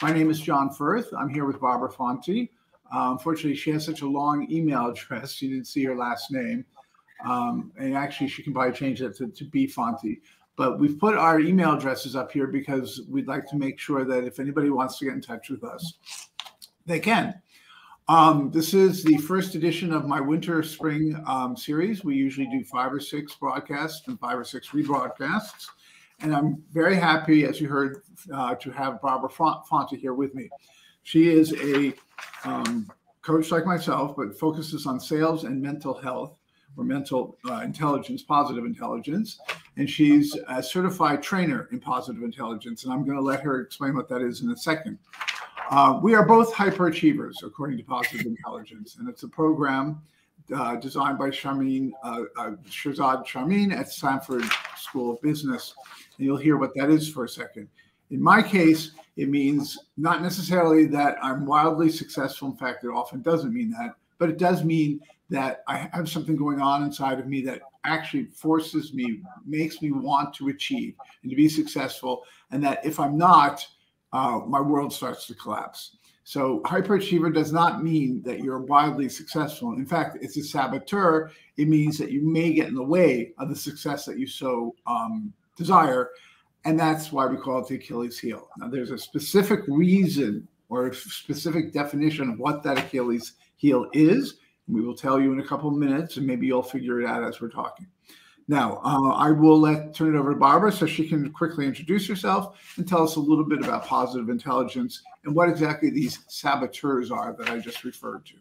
My name is John Firth. I'm here with Barbara Fonte. Unfortunately, she has such a long email address. You didn't see her last name. And actually, she can probably change that to B. Fonte. But we've put our email addresses up here because we'd like to make sure that if anybody wants to get in touch with us, they can. This is the first edition of my winter-spring series. We usually do 5 or 6 broadcasts and 5 or 6 rebroadcasts. And I'm very happy, as you heard, to have Barbara Fonte here with me. She is a coach like myself, but focuses on sales and mental health, or mental intelligence, positive intelligence. And she's a certified trainer in positive intelligence. And I'm going to let her explain what that is in a second. We are both hyperachievers, according to positive intelligence. And it's a program designed by Shirzad Chamine at Stanford School of Business. And you'll hear what that is for a second. In my case, it means not necessarily that I'm wildly successful. In fact, it often doesn't mean that, but it does mean that I have something going on inside of me that actually forces me, makes me want to achieve and to be successful. And that if I'm not, my world starts to collapse. So hyperachiever does not mean that you're wildly successful. In fact, it's a saboteur. It means that you may get in the way of the success that you so desire. And that's why we call it the Achilles heel. Now, there's a specific reason or a specific definition of what that Achilles heel is. We will tell you in a couple of minutes, and maybe you'll figure it out as we're talking. Now, I will turn it over to Barbara so she can quickly introduce herself and tell us a little bit about positive intelligence and what exactly these saboteurs are that I just referred to.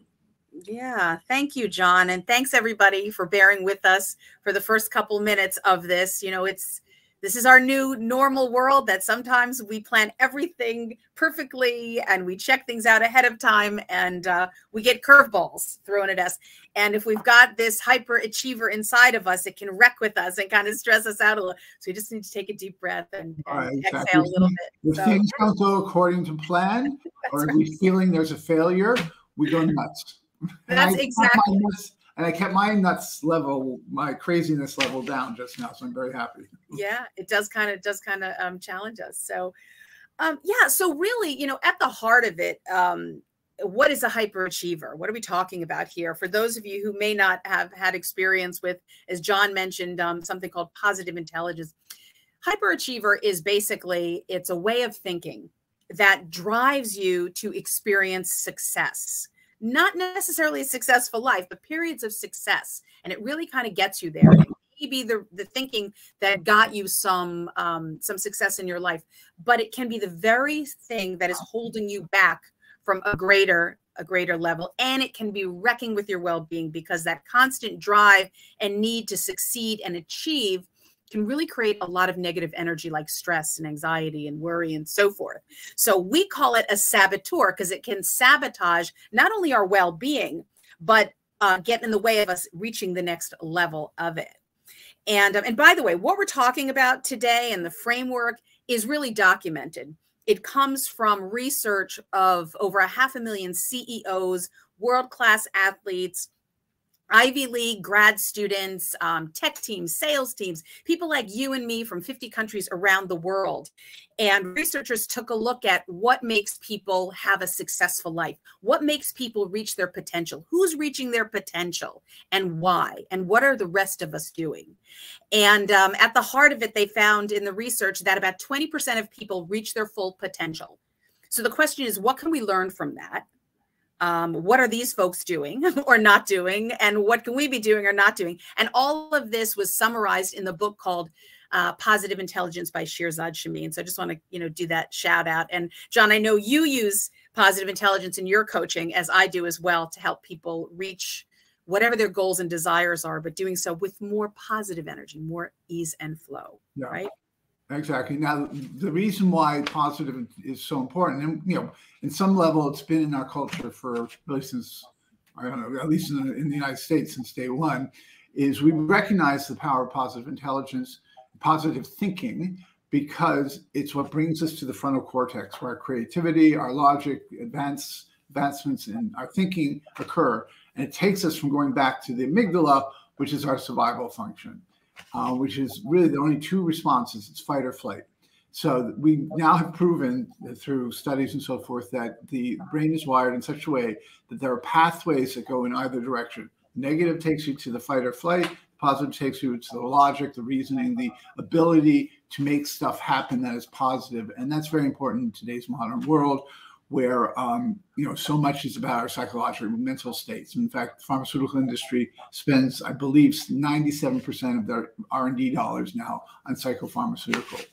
Yeah, thank you, John. And thanks, everybody, for bearing with us for the first couple minutes of this. You know, this is our new normal world that sometimes we plan everything perfectly and we check things out ahead of time and we get curveballs thrown at us. And if we've got this hyperachiever inside of us, it can wreck with us and kind of stress us out a little. So we just need to take a deep breath and exhale a little bit. If things don't go according to plan, or if we're feeling there's a failure, we go nuts. That's exactly. And I kept my nuts level, my craziness level down just now, so I'm very happy. Yeah, it does kind of challenge us. So, yeah. So really, you know, at the heart of it, what is a hyperachiever? What are we talking about here? For those of you who may not have had experience with, as John mentioned, something called positive intelligence. Hyperachiever is basically, it's a way of thinking that drives you to experience success. Not necessarily a successful life, but periods of success. And it really kind of gets you there. It may be the thinking that got you some success in your life, but it can be the very thing that is holding you back from a greater level. And it can be wrecking with your well-being because that constant drive and need to succeed and achieve can really create a lot of negative energy like stress and anxiety and worry and so forth. So we call it a saboteur because it can sabotage not only our well-being, but get in the way of us reaching the next level of it. And by the way, what we're talking about today and the framework is really documented. It comes from research of over 500,000 CEOs, world-class athletes, Ivy League grad students, tech teams, sales teams, people like you and me from 50 countries around the world. And researchers took a look at what makes people have a successful life, what makes people reach their potential, who's reaching their potential and why, and what are the rest of us doing. And at the heart of it, they found in the research that about 20% of people reach their full potential. So the question is, what can we learn from that? What are these folks doing or not doing? And what can we be doing or not doing? And all of this was summarized in the book called Positive Intelligence by Shirzad Chamine. So I just want to, you know, do that shout out. And John, I know you use positive intelligence in your coaching, as I do as well, to help people reach whatever their goals and desires are, but doing so with more positive energy, more ease and flow, yeah. Right? Exactly. Now, the reason why positive is so important, and you know, in some level, it's been in our culture for really since, I don't know, at least in the United States since day one, is we recognize the power of positive intelligence, positive thinking, because it's what brings us to the frontal cortex, where our creativity, our logic, advancements in our thinking occur, and it takes us from going back to the amygdala, which is our survival function. Which is really the only two responses. It's fight or flight. So we now have proven through studies and so forth that the brain is wired in such a way that there are pathways that go in either direction. Negative takes you to the fight or flight. Positive takes you to the logic, the reasoning, the ability to make stuff happen that is positive. And that's very important in today's modern world, where so much is about our psychological mental states. In fact, the pharmaceutical industry spends, I believe, 97% of their R&D dollars now on psychopharmaceutical.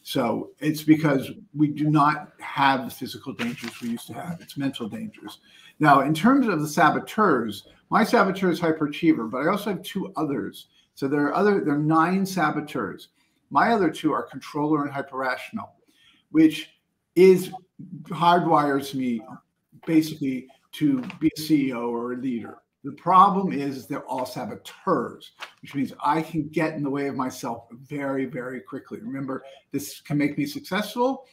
So it's because we do not have the physical dangers we used to have. It's mental dangers. Now, in terms of the saboteurs, my saboteur is hyperachiever, but I also have two others. So there are 9 saboteurs. My other 2 are controller and hyperrational, which hardwires me basically to be a CEO or a leader. The problem is they're all saboteurs, which means I can get in the way of myself very, very quickly. Remember, this can make me successful,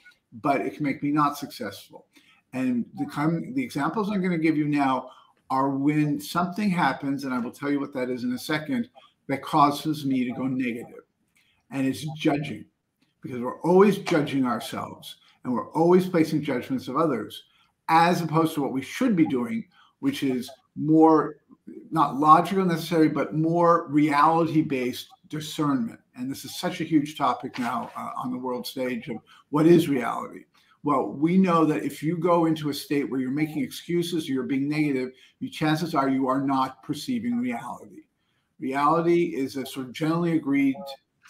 but it can make me not successful. And the examples I'm going to give you now are when something happens, and I will tell you what that is in a second, that causes me to go negative. And it's judging, because we're always judging ourselves and we're always placing judgments of others, as opposed to what we should be doing, which is more, not logical necessarily, but more reality-based discernment. And this is such a huge topic now on the world stage of what is reality. Well, we know that if you go into a state where you're making excuses or you're being negative, the chances are you are not perceiving reality. Reality is a sort of generally agreed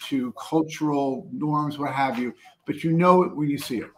to cultural norms, what have you, but you know it when you see it.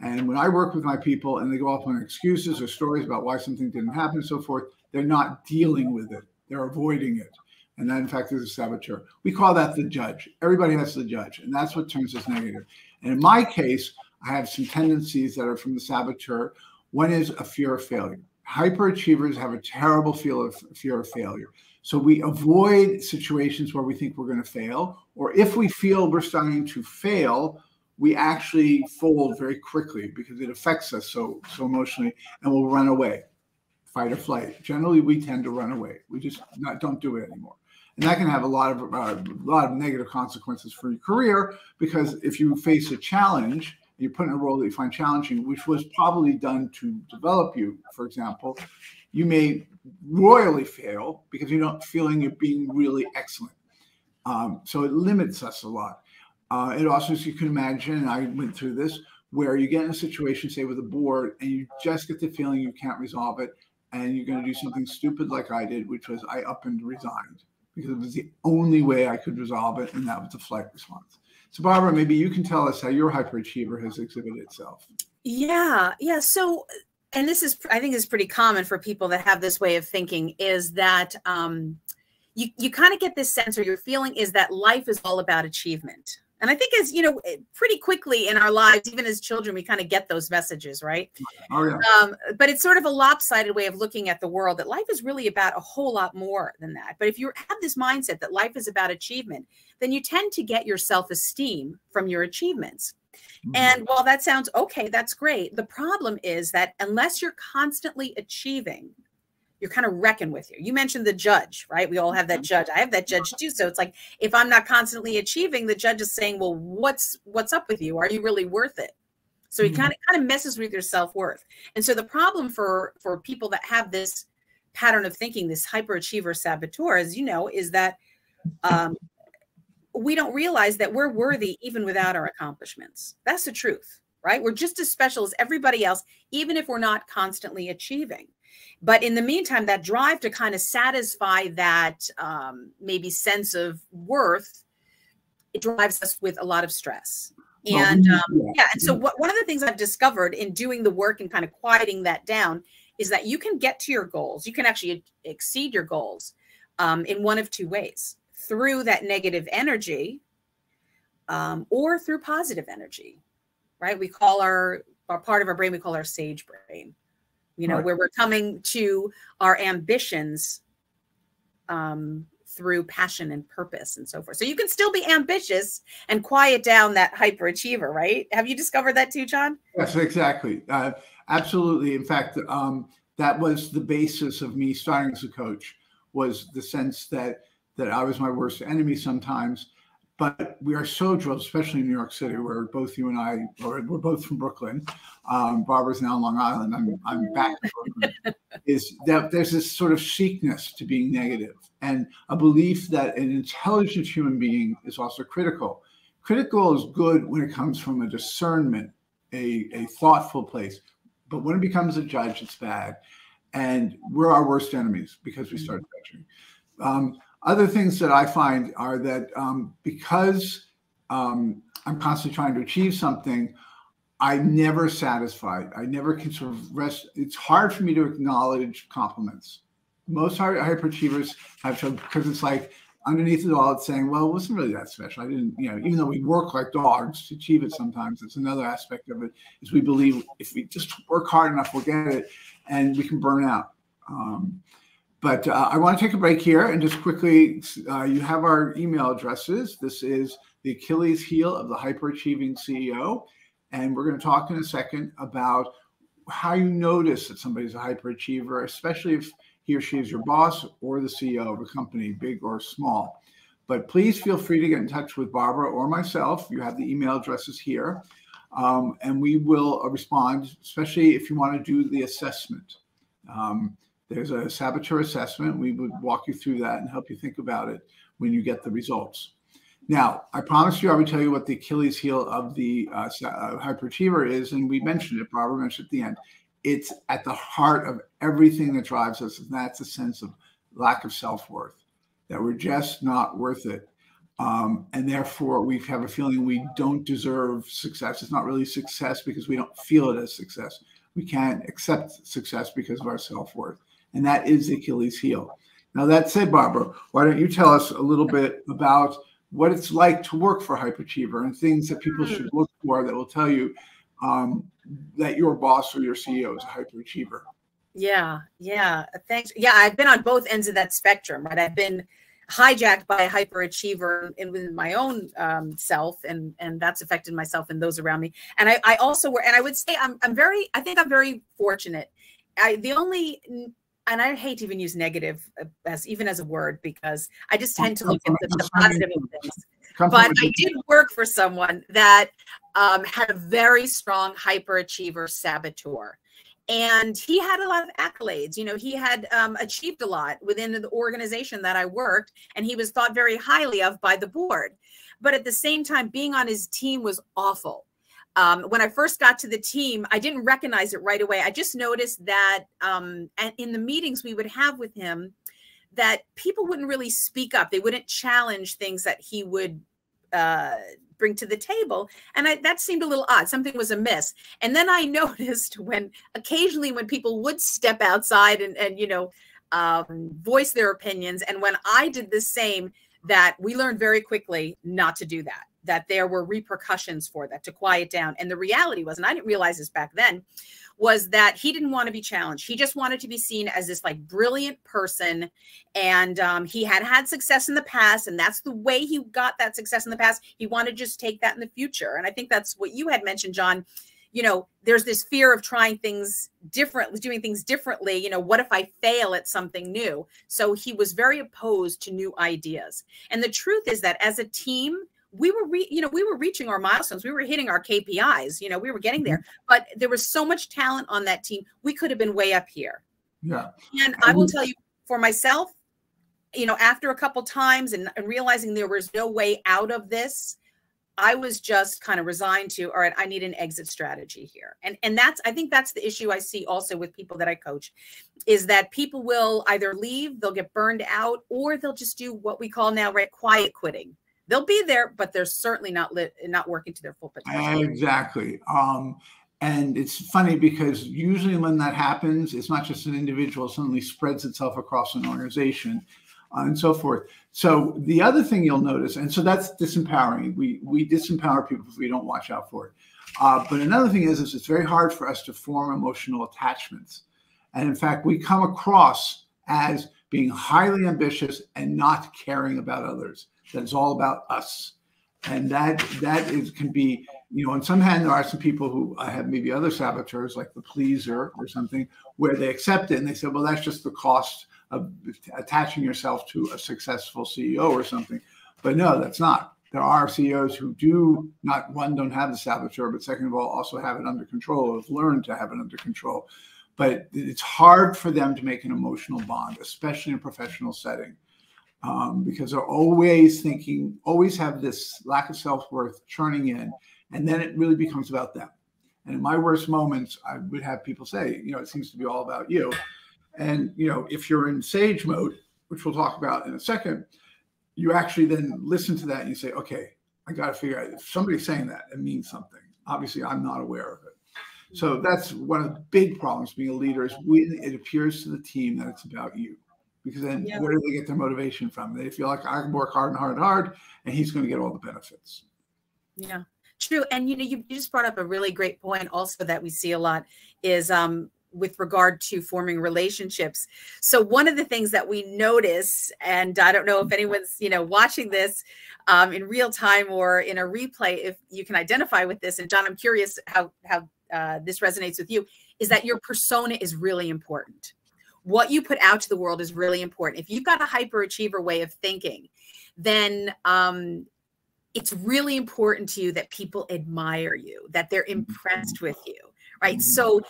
And when I work with my people and they go off on excuses or stories about why something didn't happen and so forth, they're not dealing with it. They're avoiding it. And that, in fact, is a saboteur. We call that the judge. Everybody has the judge, and that's what turns us negative. And in my case, I have some tendencies that are from the saboteur. One is a fear of failure. Hyperachievers have a terrible fear of failure. So we avoid situations where we think we're going to fail, or if we feel we're starting to fail, we actually fold very quickly because it affects us so emotionally, and we'll run away, fight or flight. Generally, we tend to run away. We just don't do it anymore. And that can have a lot of negative consequences for your career, because if you face a challenge, you're put in a role that you find challenging, which was probably done to develop you, for example, you may royally fail because you're not feeling you're being really excellent. So it limits us a lot. It also, as you can imagine, and I went through this, where you get in a situation, say with a board, and you just get the feeling you can't resolve it, and you're going to do something stupid like I did, which was I up and resigned, because it was the only way I could resolve it, and that was the flight response. So Barbara, maybe you can tell us how your hyperachiever has exhibited itself. Yeah. So, and this is, I think is pretty common for people that have this way of thinking, is that you kind of get this sense, or your feeling is that life is all about achievement. And I think, as you know, pretty quickly in our lives, even as children, we kind of get those messages, right? Oh, yeah. But it's sort of a lopsided way of looking at the world, that life is really about a whole lot more than that. But if you have this mindset that life is about achievement, then you tend to get your self-esteem from your achievements. Mm-hmm. And while that sounds okay, that's great. The problem is that unless you're constantly achieving, you're kind of wrecking with you. You mentioned the judge, right? We all have that judge. I have that judge too. So it's like, if I'm not constantly achieving, the judge is saying, well, what's up with you? Are you really worth it? So he kind of messes with your self-worth. And so the problem for people that have this pattern of thinking, this hyperachiever saboteur, as you know, is that we don't realize that we're worthy even without our accomplishments. That's the truth, right? We're just as special as everybody else, even if we're not constantly achieving. But in the meantime, that drive to kind of satisfy that maybe sense of worth, it drives us with a lot of stress. And and so one of the things I've discovered in doing the work and kind of quieting that down is that you can get to your goals. You can actually exceed your goals in one of two ways: through that negative energy or through positive energy, right? We call our part of our brain, we call our sage brain. You know, where we're coming to our ambitions through passion and purpose and so forth. So you can still be ambitious and quiet down that hyperachiever, right? Have you discovered that too, John? Yes, exactly. Absolutely. In fact, that was the basis of me starting as a coach, was the sense that I was my worst enemy sometimes. But we are so drilled, especially in New York City, where both you and I, or we're both from Brooklyn. Barbara's now on Long Island. I'm back in Brooklyn. Is that there's this sort of chicness to being negative, and a belief that an intelligent human being is also critical. Critical is good when it comes from a discernment, a thoughtful place. But when it becomes a judge, it's bad. And we're our worst enemies because we start judging. Other things that I find are that because I'm constantly trying to achieve something, I'm never satisfied. I never can sort of rest. It's hard for me to acknowledge compliments. Most hyperachievers have trouble because it's like underneath it all, it's saying, well, it wasn't really that special. I didn't, even though we work like dogs to achieve it sometimes, it's another aspect of it is we believe if we just work hard enough, we'll get it and we can burn out. But I want to take a break here and just quickly, you have our email addresses. This is the Achilles heel of the hyperachieving CEO. And we're going to talk in a second about how you notice that somebody's a hyperachiever, especially if he or she is your boss or the CEO of a company, big or small. But please feel free to get in touch with Barbara or myself. You have the email addresses here. And we will respond, especially if you want to do the assessment. There's a saboteur assessment. We would walk you through that and help you think about it when you get the results. Now, I promised you I would tell you what the Achilles heel of the hyperachiever is, and we mentioned it, Barbara mentioned at the end. It's at the heart of everything that drives us, and that's a sense of lack of self-worth, that we're just not worth it. And therefore, we have a feeling we don't deserve success. It's not really success because we don't feel it as success. We can't accept success because of our self-worth. And that is the Achilles heel. Now, that said, Barbara, why don't you tell us a little bit about what it's like to work for a hyperachiever and things that people should look for that will tell you that your boss or your CEO is a hyperachiever. Yeah. Thanks. Yeah, I've been on both ends of that spectrum, right? I've been hijacked by a hyperachiever within my own self, and that's affected myself and those around me. And I also were, and I would say I think I'm very fortunate. And I hate to even use negative as a word because I just tend to look at the positive things. But I did work for someone that had a very strong hyperachiever saboteur. And he had a lot of accolades. He had achieved a lot within the organization that I worked, and he was thought very highly of by the board. But at the same time, being on his team was awful. When I first got to the team, I didn't recognize it right away. I just noticed that in the meetings we would have with him, that people wouldn't really speak up. They wouldn't challenge things that he would bring to the table. And that seemed a little odd. Something was amiss. And then I noticed occasionally when people would step outside and voice their opinions. And when I did the same, that we learned very quickly not to do that there were repercussions for that, to quiet down. And the reality was, and I didn't realize this back then, was that he didn't want to be challenged. He just wanted to be seen as this like brilliant person. And he had success in the past, and that's the way he got that success in the past. He wanted to just take that in the future. And I think that's what you had mentioned, John. There's this fear of trying things differently, doing things differently. What if I fail at something new? So he was very opposed to new ideas. And the truth is that as a team, we were reaching our milestones. We were hitting our KPIs. We were getting there, but there was so much talent on that team. We could have been way up here. Yeah. And I will tell you, for myself, after a couple times and realizing there was no way out of this, I was just kind of resigned to, all right, I need an exit strategy here. And I think that's the issue I see also with people that I coach, is that people will either leave, they'll get burned out, or they'll just do what we call now, right, quiet quitting. They'll be there, but they're certainly not working to their full potential. Exactly. And it's funny because usually when that happens, it's not just an individual, it suddenly spreads itself across an organization and so forth. So the other thing you'll notice, and so that's disempowering. We disempower people if we don't watch out for it. But another thing is it's very hard for us to form emotional attachments. And in fact, we come across as being highly ambitious and not caring about others. That is all about us. And that can be, on some hand, there are some people who have maybe other saboteurs, like the pleaser or something, where they accept it and they say, well, that's just the cost of attaching yourself to a successful CEO or something. But no, that's not. there are CEOs who do not, one, don't have the saboteur, but second of all, also have it under control, or have learned to have it under control. But it's hard for them to make an emotional bond, especially in a professional setting, because they're always thinking, always have this lack of self-worth churning in, and then it really becomes about them. And in my worst moments, I would have people say, it seems to be all about you. And, if you're in sage mode, which we'll talk about in a second, you actually then listen to that and you say, okay, I got to figure out, if somebody's saying that, it means something. Obviously, I'm not aware of it. So that's one of the big problems being a leader, is when it appears to the team that it's about you. Because then where do they get their motivation from? They feel like I can work hard and hard and hard, and he's going to get all the benefits. Yeah, true. And, you just brought up a really great point also that we see a lot is with regard to forming relationships. So one of the things that we notice, and I don't know if anyone's, watching this in real time or in a replay, if you can identify with this, and John, I'm curious how this resonates with you, is that your persona is really important. What you put out to the world is really important. If you've got a hyperachiever way of thinking, then it's really important to you that people admire you, that they're impressed with you, right? So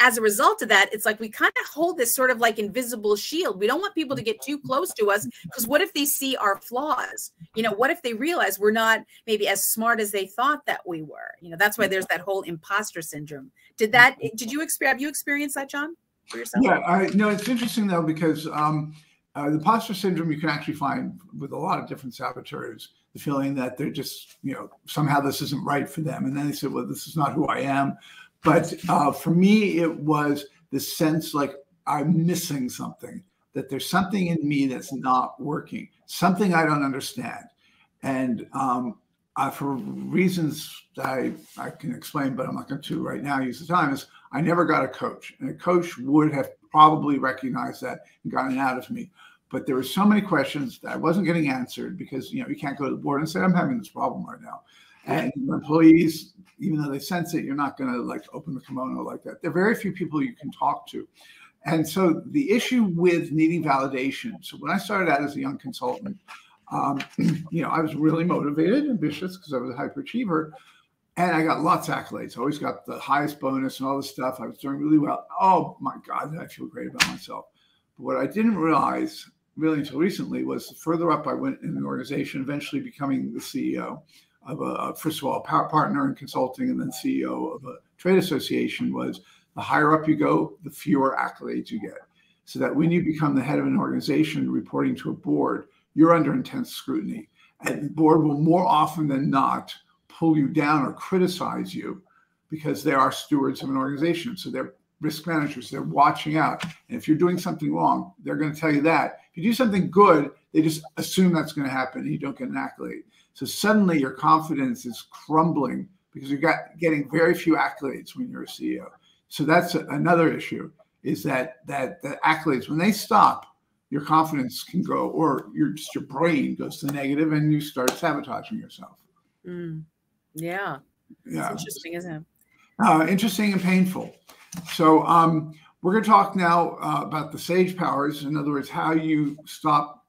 as a result of that, it's like we kind of hold this sort of like invisible shield. We don't want people to get too close to us, because what if they see our flaws? What if they realize we're not maybe as smart as they thought that we were? That's why there's that whole imposter syndrome. Have you experienced that, John, for yourself? Yeah, it's interesting though, because the imposter syndrome you can actually find with a lot of different saboteurs. The feeling that they're just, somehow this isn't right for them. And then they say, well, this is not who I am. But for me, it was the sense like I'm missing something, that there's something in me that's not working, something I don't understand. And for reasons that I can explain, but I'm not going to right now use the time, is I never got a coach. And a coach would have probably recognized that and gotten it out of me. But there were so many questions that I wasn't getting answered, because, you can't go to the board and say, I'm having this problem right now. And employees, even though they sense it, you're not going to like open the kimono like that. There are very few people you can talk to. And so the issue with needing validation. So when I started out as a young consultant, I was really motivated, ambitious, because I was a hyperachiever. And I got lots of accolades. I always got the highest bonus and all this stuff. I was doing really well. Oh my God, did I feel great about myself. But what I didn't realize really until recently was the further up I went in an organization, eventually becoming the CEO of first of all, a partner in consulting, and then CEO of a trade association, was the higher up you go, the fewer accolades you get. So that when you become the head of an organization reporting to a board, you're under intense scrutiny. And the board will more often than not pull you down or criticize you, because they are stewards of an organization. So they're risk managers, they're watching out. And if you're doing something wrong, they're going to tell you that. If you do something good, they just assume that's going to happen and you don't get an accolade. So suddenly your confidence is crumbling, because you're getting very few accolades when you're a CEO. So that's another issue, is that accolades, when they stop, your confidence can go, or your brain goes to the negative and you start sabotaging yourself. Yeah. It's interesting, isn't it? Interesting and painful. So we're going to talk now about the sage powers. In other words, how you stop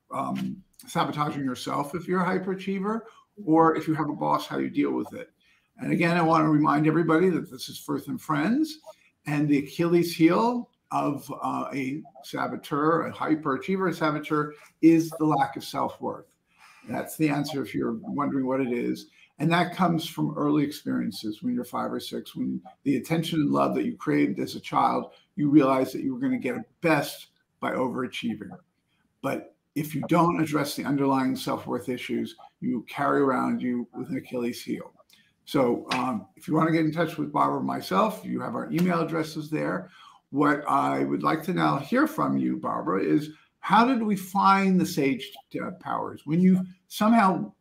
sabotaging yourself if you're a hyperachiever, or if you have a boss, how you deal with it. And again, I want to remind everybody that this is Firth and Friends, and the Achilles heel of a saboteur, a hyperachiever, a saboteur, is the lack of self-worth. That's the answer if you're wondering what it is. And that comes from early experiences when you're 5 or 6, when the attention and love that you craved as a child, you realize that you were going to get it best by overachieving. But if you don't address the underlying self-worth issues, you carry around you with an Achilles heel. So if you want to get in touch with Barbara or myself, you have our email addresses there. What I would like to now hear from you, Barbara, is how did we find the sage powers? When you somehow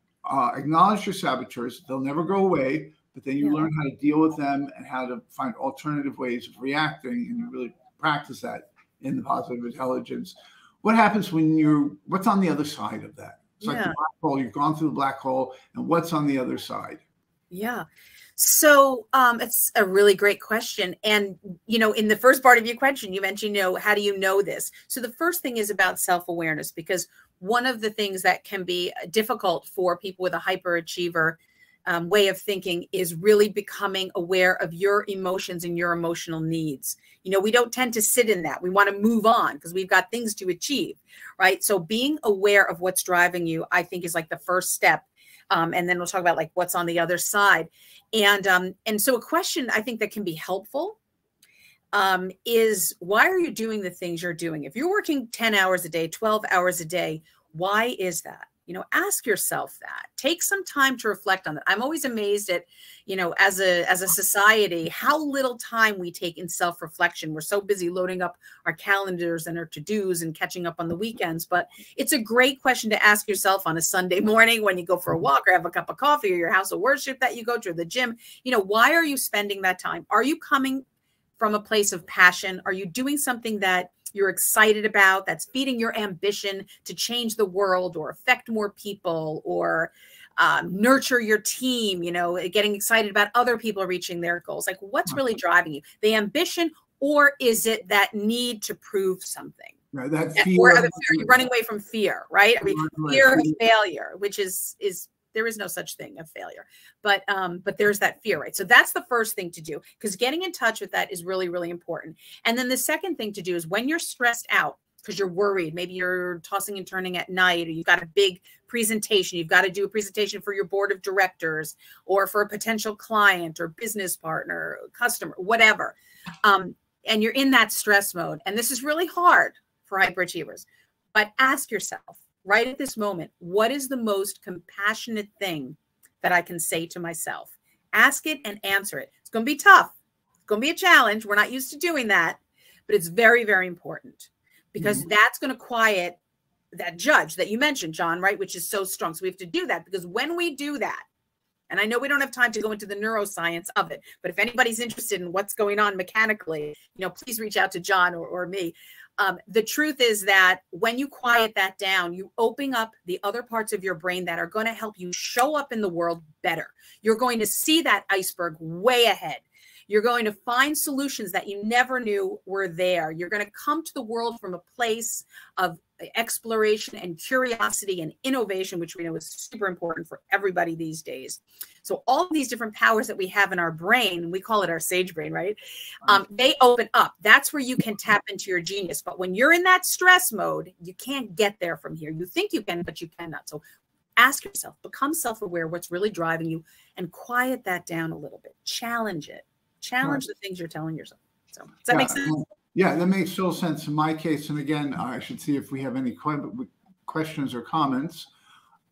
acknowledge your saboteurs, they'll never go away, but then you learn how to deal with them and how to find alternative ways of reacting, and you really practice that in the positive intelligence. What happens when what's on the other side of that? It's like the black hole, you've gone through the black hole, and what's on the other side? Yeah. So it's a really great question. And, in the first part of your question, you mentioned, how do you know this? So the first thing is about self-awareness, because one of the things that can be difficult for people with a hyperachiever way of thinking is really becoming aware of your emotions and your emotional needs. You know, we don't tend to sit in that. We want to move on because we've got things to achieve, right? So being aware of what's driving you, I think, is like the first step. And then we'll talk about like what's on the other side. And so a question I think that can be helpful is, why are you doing the things you're doing? If you're working 10 hours a day, 12 hours a day, why is that? You know, ask yourself that. Take some time to reflect on that. I'm always amazed at, you know, as a society, how little time we take in self-reflection. We're so busy loading up our calendars and our to-dos and catching up on the weekends. But it's a great question to ask yourself on a Sunday morning when you go for a walk or have a cup of coffee, or your house of worship that you go to, or the gym. You know, why are you spending that time? Are you coming from a place of passion? Are you doing something that you're excited about, that's feeding your ambition to change the world or affect more people, or nurture your team, you know, getting excited about other people reaching their goals? Like, what's really driving you? The ambition, or is it that need to prove something? Right, that fear. Or are you running away from fear, right? I mean, fear of failure, which is there is no such thing of failure, but there's that fear, right? So that's the first thing to do, because getting in touch with that is really, really important. And then the second thing to do is, when you're stressed out because you're worried, maybe you're tossing and turning at night, or you've got a big presentation, you've got to do a presentation for your board of directors, or for a potential client or business partner, customer, whatever. And you're in that stress mode. And this is really hard for hyperachievers, but ask yourself, right at this moment, what is the most compassionate thing that I can say to myself? Ask it and answer it. It's going to be tough. It's going to be a challenge. We're not used to doing that, but it's very, very important, because that's going to quiet that judge that you mentioned, John, right? Which is so strong. So we have to do that, because when we do that, and I know we don't have time to go into the neuroscience of it, but if anybody's interested in what's going on mechanically, you know, please reach out to John or me. The truth is that when you quiet that down, you open up the other parts of your brain that are going to help you show up in the world better. You're going to see that iceberg way ahead. You're going to find solutions that you never knew were there. You're going to come to the world from a place of exploration and curiosity and innovation, which we know is super important for everybody these days. So all of these different powers that we have in our brain, we call it our sage brain, right? They open up. That's where you can tap into your genius. But when you're in that stress mode, you can't get there from here. You think you can, but you cannot. So ask yourself, become self-aware, what's really driving you, and quiet that down a little bit. Challenge it. Challenge the things you're telling yourself. So does that make sense? Yeah, that makes total sense in my case. And again, I should see if we have any questions or comments.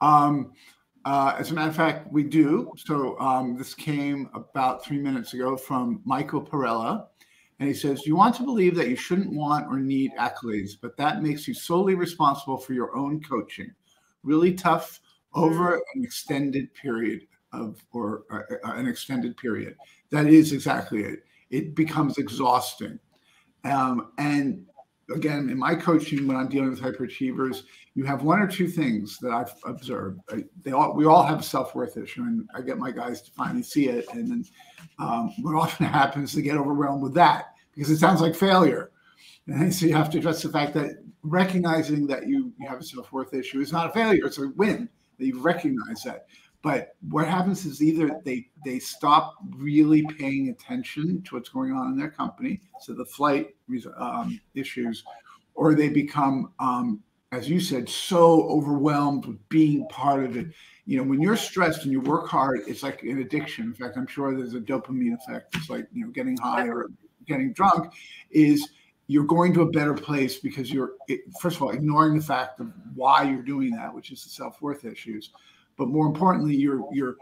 As a matter of fact, we do. So this came about 3 minutes ago from Michael Perella. And he says, you want to believe that you shouldn't want or need accolades, but that makes you solely responsible for your own coaching. Really tough over an extended period or an extended period. That is exactly it. It becomes exhausting. And again, in my coaching, when I'm dealing with hyperachievers, you have one or two things that I've observed. We all have a self-worth issue, and I get my guys to finally see it. And then what often happens is they get overwhelmed with that, because it sounds like failure. And so you have to address the fact that recognizing that you have a self-worth issue is not a failure, it's a win, that you recognize that. But what happens is either they stop really paying attention to what's going on in their company, so the flight issues, or they become, as you said, so overwhelmed with being part of it. You know, when you're stressed and you work hard, it's like an addiction. In fact, I'm sure there's a dopamine effect. It's like, you know, getting high or getting drunk. Is you're going to a better place because you're, first of all, ignoring the fact of why you're doing that, which is the self-worth issues. But more importantly, you're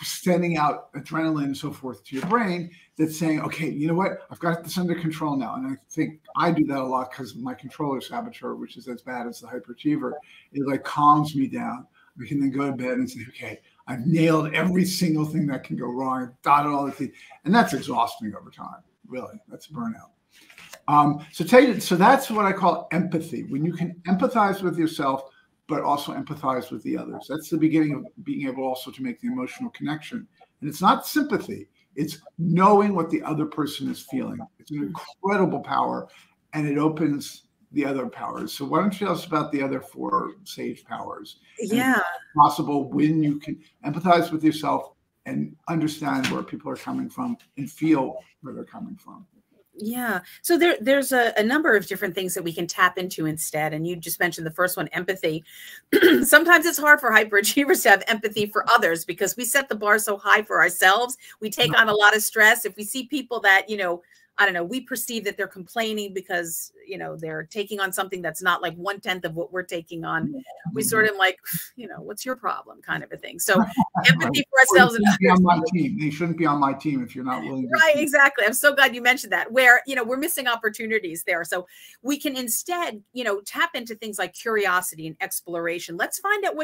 sending out adrenaline and so forth to your brain that's saying, okay, you know what? I've got this under control now. And I think I do that a lot because my controller saboteur, which is as bad as the hyperachiever, it like calms me down. We can then go to bed and say, okay, I've nailed every single thing that can go wrong. I've dotted all the things. And that's exhausting over time. Really, that's burnout. So that's what I call empathy. When you can empathize with yourself, but also empathize with the others. That's the beginning of being able also to make the emotional connection. And it's not sympathy. It's knowing what the other person is feeling. It's an incredible power, and it opens the other powers. So why don't you tell us about the other 4 sage powers? Yeah. Possible when you can empathize with yourself and understand where people are coming from and feel where they're coming from. Yeah. So there's a number of different things that we can tap into instead. And you just mentioned the first one, empathy. Sometimes it's hard for hyperachievers to have empathy for others because we set the bar so high for ourselves. We take on a lot of stress. If we see people that, you know, I don't know, we perceive that they're complaining because, you know, they're taking on something that's not like 1/10 of what we're taking on. We sort of like, you know, what's your problem kind of a thing. So empathy for ourselves. They shouldn't be on my team. They shouldn't be on my team if you're not willing to. Right, exactly. I'm so glad you mentioned that, where, you know, we're missing opportunities there. So we can instead, you know, tap into things like curiosity and exploration. Let's find out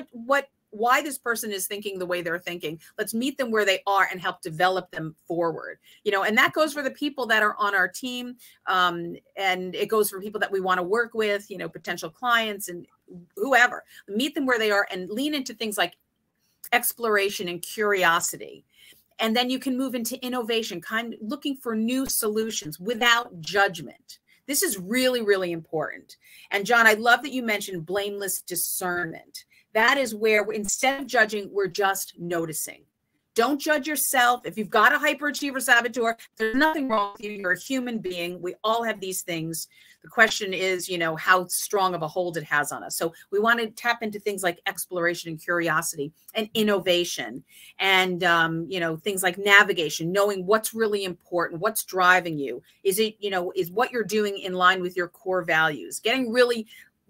why this person is thinking the way they're thinking. Let's meet them where they are and help develop them forward. You know, and that goes for the people that are on our team. And it goes for people that we want to work with, you know, potential clients and whoever. Meet them where they are and lean into things like exploration and curiosity. And then you can move into innovation, kind of looking for new solutions without judgment. This is really, really important. And John, I love that you mentioned blameless discernment. That is where instead of judging, we're just noticing. Don't judge yourself. If you've got a hyperachiever saboteur, there's nothing wrong with you. You're a human being. We all have these things. The question is, you know, how strong of a hold it has on us. So we want to tap into things like exploration and curiosity and innovation and, you know, things like navigation, knowing what's really important, what's driving you. Is it, you know, is what you're doing in line with your core values?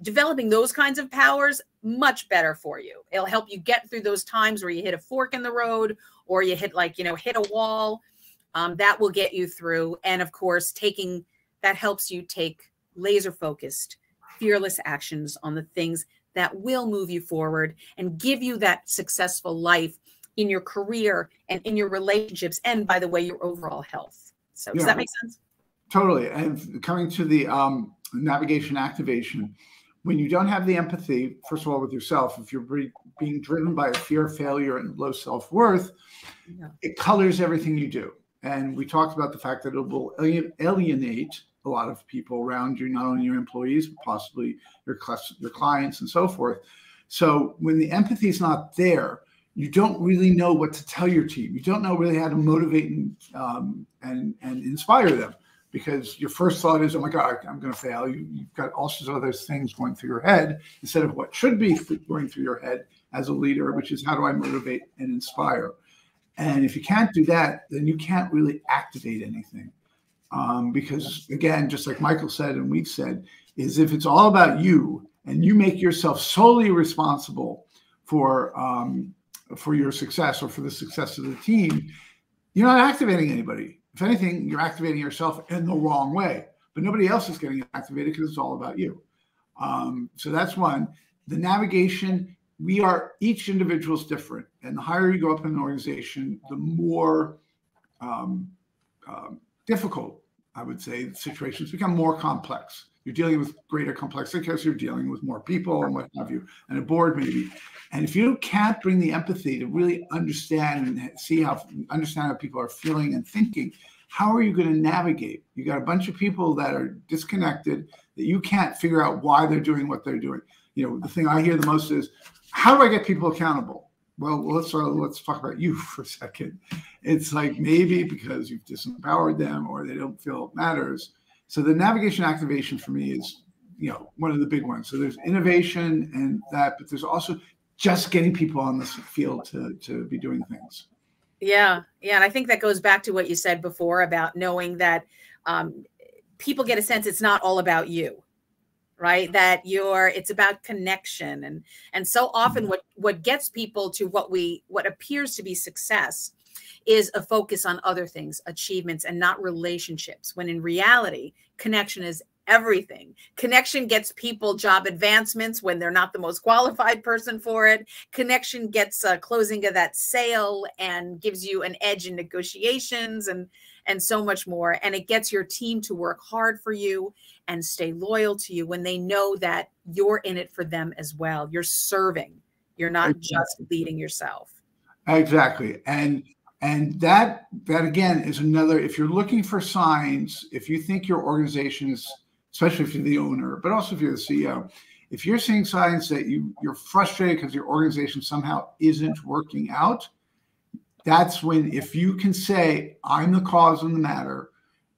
Developing those kinds of powers, much better for you. It'll help you get through those times where you hit a fork in the road or you hit a wall. That will get you through. And of course, that helps you take laser focused, fearless actions on the things that will move you forward and give you that successful life in your career and in your relationships. And by the way, your overall health. So does that make sense? Totally. And coming to the navigation activation, when you don't have the empathy, first of all, with yourself, if you're being driven by a fear of failure and low self-worth, it colors everything you do. And we talked about the fact that it will alienate a lot of people around you, not only your employees, but possibly your clients and so forth. So when the empathy is not there, you don't really know what to tell your team. You don't know really how to motivate and inspire them. Because your first thought is, oh my God, I'm going to fail. You've got all sorts of other things going through your head instead of what should be going through your head as a leader, which is how do I motivate and inspire? And if you can't do that, then you can't really activate anything. Because again, just like Michael said and we've said, is if it's all about you and you make yourself solely responsible for your success or for the success of the team, you're not activating anybody. If anything, you're activating yourself in the wrong way, but nobody else is getting activated because it's all about you. So that's one. The navigation, each individual is different. And the higher you go up in an organization, the more difficult, I would say, situations become more complex. You're dealing with greater complexity because you're dealing with more people and what have you, and a board maybe. And if you can't bring the empathy to really understand and understand how people are feeling and thinking, how are you going to navigate? You got a bunch of people that are disconnected that you can't figure out why they're doing what they're doing. You know, the thing I hear the most is, how do I get people accountable? Well, let's talk about you for a second. It's like maybe because you've disempowered them or they don't feel it matters. So the navigation activation for me is, you know, one of the big ones. So there's innovation and that, but there's also just getting people on this field to be doing things. Yeah. Yeah. And I think that goes back to what you said before about knowing that people get a sense it's not all about you, right? That it's about connection. And so often what gets people to what appears to be success is a focus on other things, achievements, and not relationships, when in reality, connection is everything. Connection gets people job advancements when they're not the most qualified person for it. Connection gets closing of that sale and gives you an edge in negotiations and so much more. And it gets your team to work hard for you and stay loyal to you when they know that you're in it for them as well. You're serving. You're not just leading yourself. Exactly. And that again is another, if you're looking for signs, if you think your organization is especially if you're the owner, but also if you're the CEO. If you're seeing signs that you're frustrated because your organization somehow isn't working out, that's when, if you can say, I'm the cause of the matter,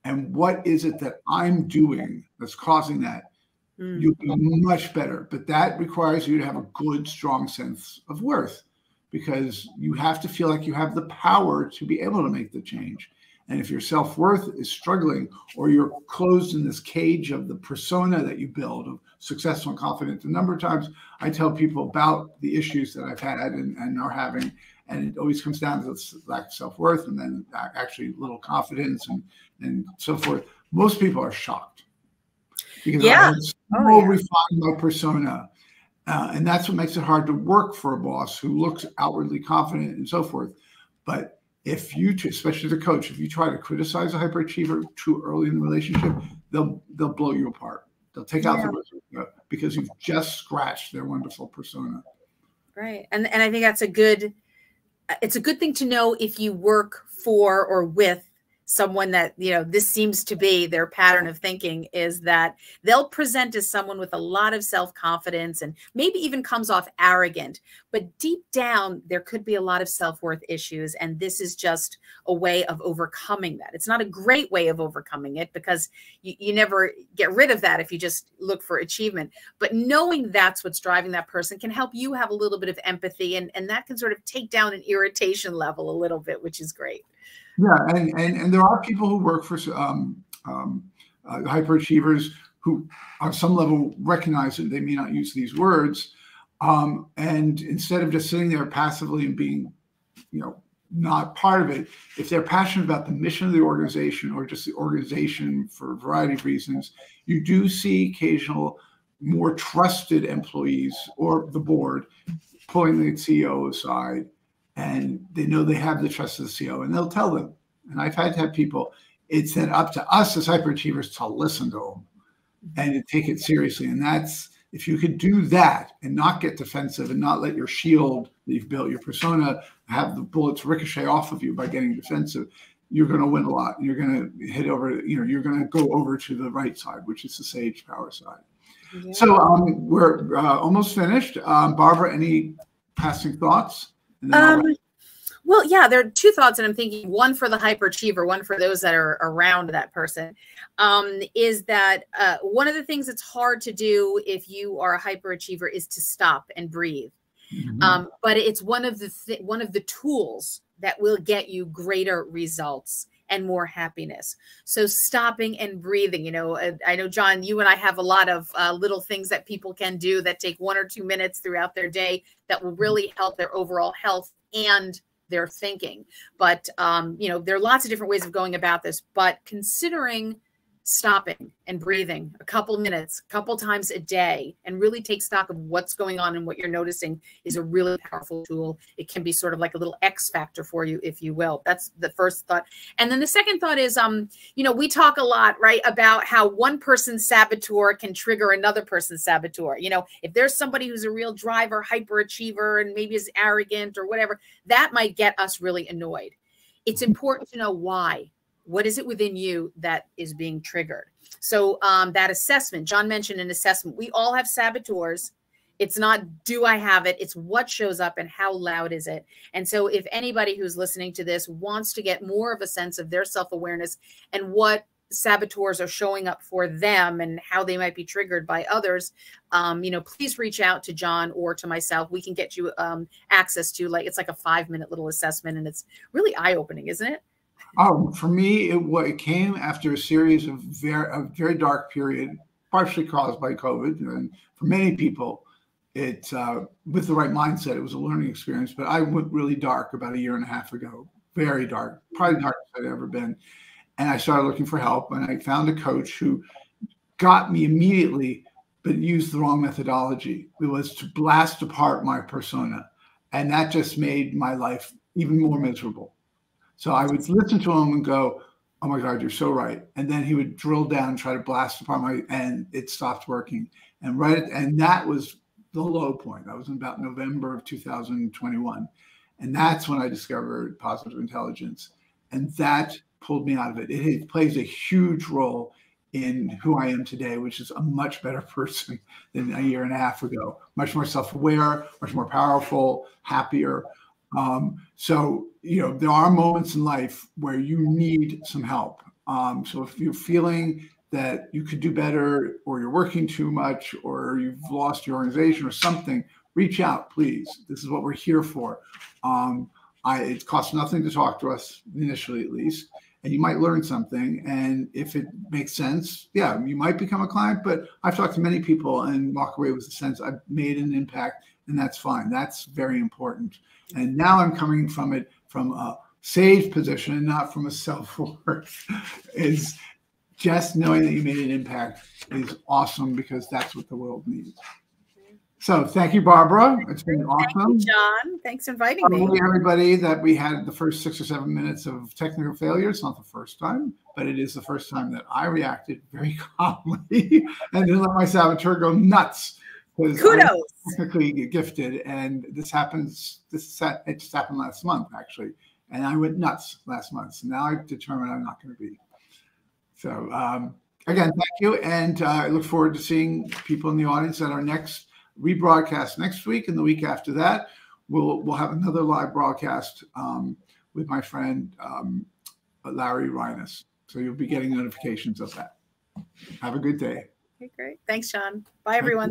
and what is it that I'm doing that's causing that, you'll be much better. But that requires you to have a good, strong sense of worth, because you have to feel like you have the power to be able to make the change. And if your self-worth is struggling, or you're closed in this cage of the persona that you build of successful and confident, a number of times I tell people about the issues that I've had and are having, and it always comes down to this lack of self-worth, and then actually little confidence and so forth. Most people are shocked because I have so refined my persona. And that's what makes it hard to work for a boss who looks outwardly confident and so forth. But if you, especially the coach, if you try to criticize a hyperachiever too early in the relationship, they'll blow you apart. They'll take out the because you've just scratched their wonderful persona. Right. And I think that's it's a good thing to know if you work for or with someone that, this seems to be their pattern of thinking, is that they'll present as someone with a lot of self-confidence and maybe even comes off arrogant, but deep down there could be a lot of self-worth issues. And this is just a way of overcoming that. It's not a great way of overcoming it, because you never get rid of that if you just look for achievement. But knowing that's what's driving that person can help you have a little bit of empathy, and that can sort of take down an irritation level a little bit, which is great. Yeah, and there are people who work for hyperachievers who, on some level, recognize that they may not use these words, and instead of just sitting there passively and being, not part of it, if they're passionate about the mission of the organization, or just the organization for a variety of reasons, you do see occasional more trusted employees or the board pulling the CEO aside. And they know they have the trust of the CEO, and they'll tell them. And I've had to have people, it's then up to us as hyperachievers to listen to them and to take it seriously. And that's, if you could do that and not get defensive and not let your shield that you've built, your persona, have the bullets ricochet off of you by getting defensive, you're going to win a lot. You're going to hit over, you're going to go over to the right side, which is the sage power side. Yeah. So we're almost finished. Barbara, any passing thoughts? Well, yeah, there are two thoughts, and I'm thinking one for the hyperachiever, one for those that are around that person, is that one of the things that's hard to do if you are a hyperachiever is to stop and breathe. But it's one of the tools that will get you greater results and more happiness. So stopping and breathing, I know, John, you and I have a lot of little things that people can do that take 1 or 2 minutes throughout their day that will really help their overall health and their thinking. But, there are lots of different ways of going about this, but considering stopping and breathing a couple minutes, a couple times a day, and really take stock of what's going on and what you're noticing is a really powerful tool. It can be sort of like a little X factor for you, if you will. That's the first thought. And then the second thought is, we talk a lot, right, about how one person's saboteur can trigger another person's saboteur. If there's somebody who's a real driver, hyperachiever, and maybe is arrogant or whatever, that might get us really annoyed. It's important to know why. What is it within you that is being triggered? So that assessment, John mentioned an assessment. We all have saboteurs. It's not, do I have it? It's what shows up and how loud is it? And so if anybody who's listening to this wants to get more of a sense of their self-awareness and what saboteurs are showing up for them and how they might be triggered by others, please reach out to John or to myself. We can get you access to, it's like a 5-minute little assessment, and it's really eye-opening, isn't it? For me, it came after a series of very dark period, partially caused by COVID. And for many people, with the right mindset, it was a learning experience. But I went really dark about 1.5 years ago, very dark, probably the darkest I'd ever been. And I started looking for help, and I found a coach who got me immediately, but used the wrong methodology. It was to blast apart my persona. And that just made my life even more miserable. So I would listen to him and go, oh my God, you're so right. And then he would drill down and try to blast apart and it stopped working. And that was the low point. That was in about November of 2021. And that's when I discovered positive intelligence. And that pulled me out of it. It plays a huge role in who I am today, which is a much better person than a year and a half ago. Much more self-aware, much more powerful, happier. So, there are moments in life where you need some help. So if you're feeling that you could do better, or you're working too much, or you've lost your organization or something, reach out, please. This is what we're here for. It costs nothing to talk to us, initially at least, and you might learn something. And if it makes sense, yeah, you might become a client. But I've talked to many people and walk away with the sense I've made an impact, and that's fine. That's very important. And now I'm coming from it from a sage position, not from a self-worth. Is just knowing that you made an impact is awesome, because that's what the world needs. So thank you, Barbara. It's been awesome. Thank you, John. Thanks for inviting me. Everybody, that we had the first 6 or 7 minutes of technical failure. It's not the first time, but it is the first time that I reacted very calmly and didn't let my saboteur go nuts. Kudos. I'm technically gifted, and it just happened last month, actually. And I went nuts last month. So now I've determined I'm not going to be. So again, thank you. And I look forward to seeing people in the audience at our next rebroadcast next week, and the week after that, we'll have another live broadcast with my friend Larry Reines. So you'll be getting notifications of that. Have a good day. Okay, great. Thanks, John. Bye, everyone.